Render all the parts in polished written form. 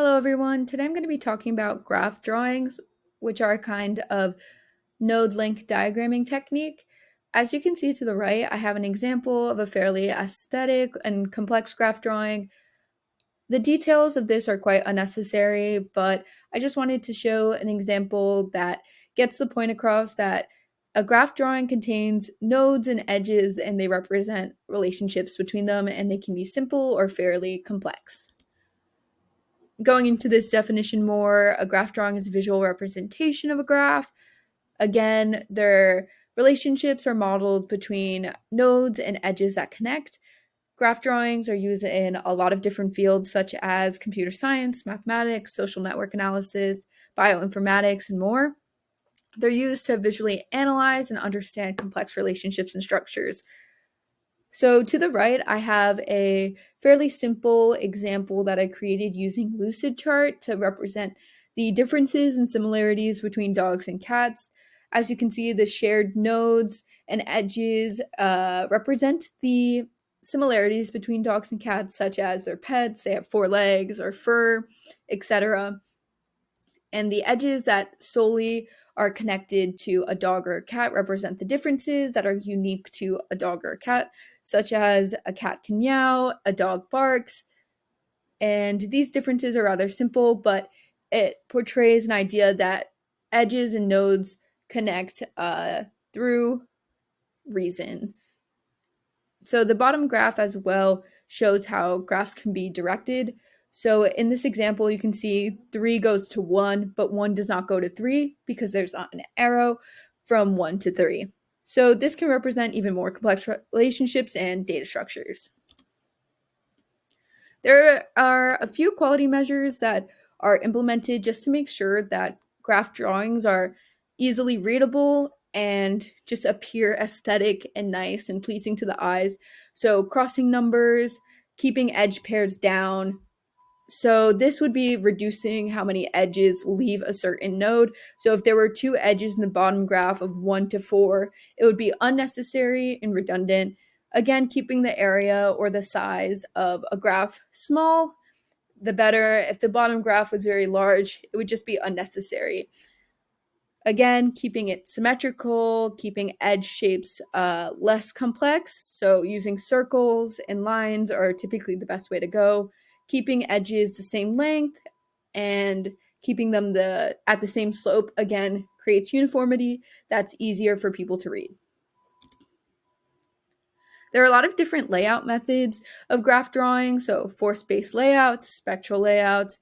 Hello, everyone. Today I'm going to be talking about graph drawings, which are a kind of node link diagramming technique. As you can see to the right, I have an example of a fairly aesthetic and complex graph drawing. The details of this are quite unnecessary, but I just wanted to show an example that gets the point across that a graph drawing contains nodes and edges, and they represent relationships between them, and they can be simple or fairly complex. Going into this definition more, a graph drawing is a visual representation of a graph. Again, their relationships are modeled between nodes and edges that connect. Graph drawings are used in a lot of different fields such as computer science, mathematics, social network analysis, bioinformatics, and more. They're used to visually analyze and understand complex relationships and structures. So to the right, I have a fairly simple example that I created using Lucidchart to represent the differences and similarities between dogs and cats. As you can see, the shared nodes and edges represent the similarities between dogs and cats, such as their pets, they have four legs or fur, etc. And the edges that solely are connected to a dog or a cat represent the differences that are unique to a dog or a cat, such as a cat can meow, a dog barks, and these differences are rather simple, but it portrays an idea that edges and nodes connect through reason. So the bottom graph as well shows how graphs can be directed. So in this example, you can see 3 goes to 1, but 1 does not go to 3 because there's not an arrow from 1 to 3. So this can represent even more complex relationships and data structures. There are a few quality measures that are implemented just to make sure that graph drawings are easily readable and just appear aesthetic and nice and pleasing to the eyes. So, crossing numbers, keeping edge pairs down. So, this would be reducing how many edges leave a certain node. So, if there were 2 edges in the bottom graph of 1 to 4, it would be unnecessary and redundant. Again, keeping the area or the size of a graph small, the better. If the bottom graph was very large, it would just be unnecessary. Again, keeping it symmetrical, keeping edge shapes less complex. So using circles and lines are typically the best way to go. Keeping edges the same length and keeping them at the same slope, again, creates uniformity that's easier for people to read. There are a lot of different layout methods of graph drawing, so force-based layouts, spectral layouts.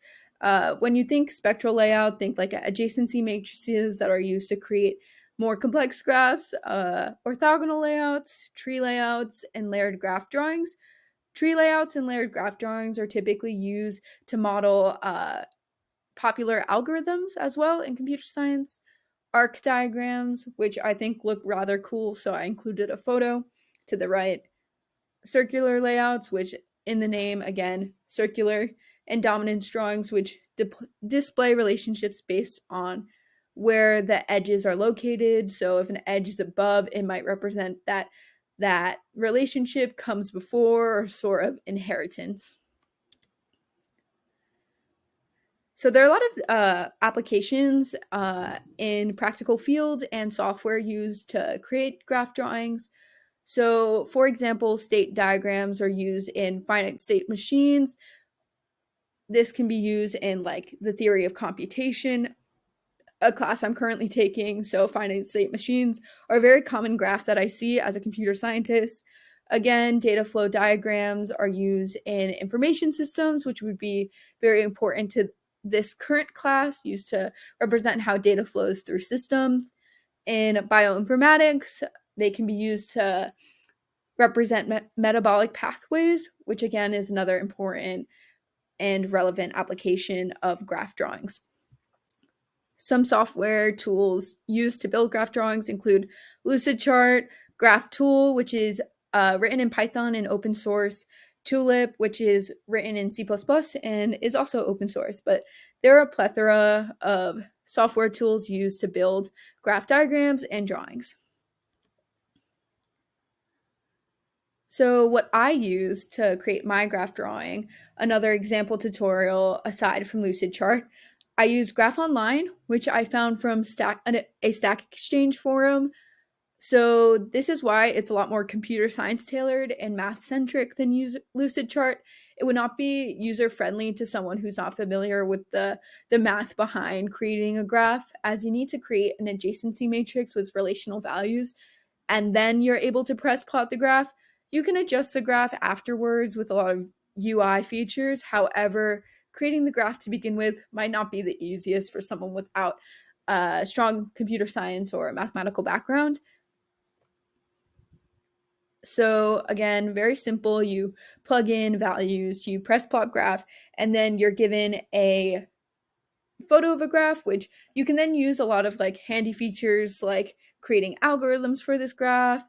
When you think spectral layout, think like adjacency matrices that are used to create more complex graphs, orthogonal layouts, tree layouts, and layered graph drawings. Tree layouts and layered graph drawings are typically used to model popular algorithms as well in computer science. Arc diagrams, which I think look rather cool, so I included a photo to the right. Circular layouts, which in the name, again, circular, and dominance drawings, which display relationships based on where the edges are located. So if an edge is above, it might represent that relationship comes before or sort of inheritance. So there are a lot of applications in practical fields and software used to create graph drawings. So, for example, state diagrams are used in finite state machines. This can be used in like the theory of computation, a class I'm currently taking. So, finite state machines are a very common graph that I see as a computer scientist. Again, data flow diagrams are used in information systems, which would be very important to this current class, used to represent how data flows through systems. In bioinformatics, they can be used to represent metabolic pathways, which again is another important and relevant application of graph drawings. Some software tools used to build graph drawings include Lucidchart, GraphTool, which is written in Python and open source, Tulip, which is written in C++ and is also open source. But there are a plethora of software tools used to build graph diagrams and drawings. So, what I use to create my graph drawing, another example tutorial aside from Lucidchart, I use Graph Online, which I found from a Stack Exchange forum. So, this is why it's a lot more computer science tailored and math centric than Lucidchart. It would not be user friendly to someone who's not familiar with the math behind creating a graph, as you need to create an adjacency matrix with relational values and then you're able to press plot the graph. You can adjust the graph afterwards with a lot of UI features. However, creating the graph to begin with might not be the easiest for someone without a strong computer science or mathematical background. So again, very simple. You plug in values, you press plot graph, and then you're given a photo of a graph, which you can then use a lot of like handy features like creating algorithms for this graph,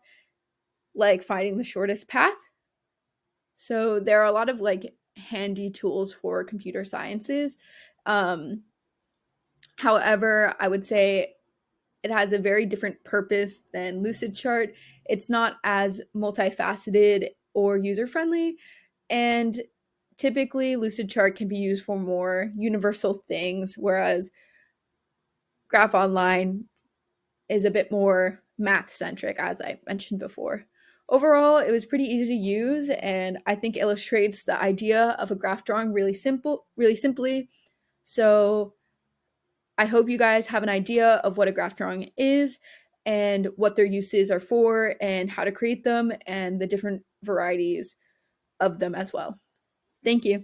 like finding the shortest path. So there are a lot of like handy tools for computer sciences. Um, However, I would say it has a very different purpose than Lucidchart. It's not as multifaceted or user friendly. And typically, Lucidchart can be used for more universal things, whereas Graph Online is a bit more math centric, as I mentioned before. Overall, it was pretty easy to use, and I think illustrates the idea of a graph drawing really simply. So I hope you guys have an idea of what a graph drawing is and what their uses are for and how to create them and the different varieties of them as well. Thank you.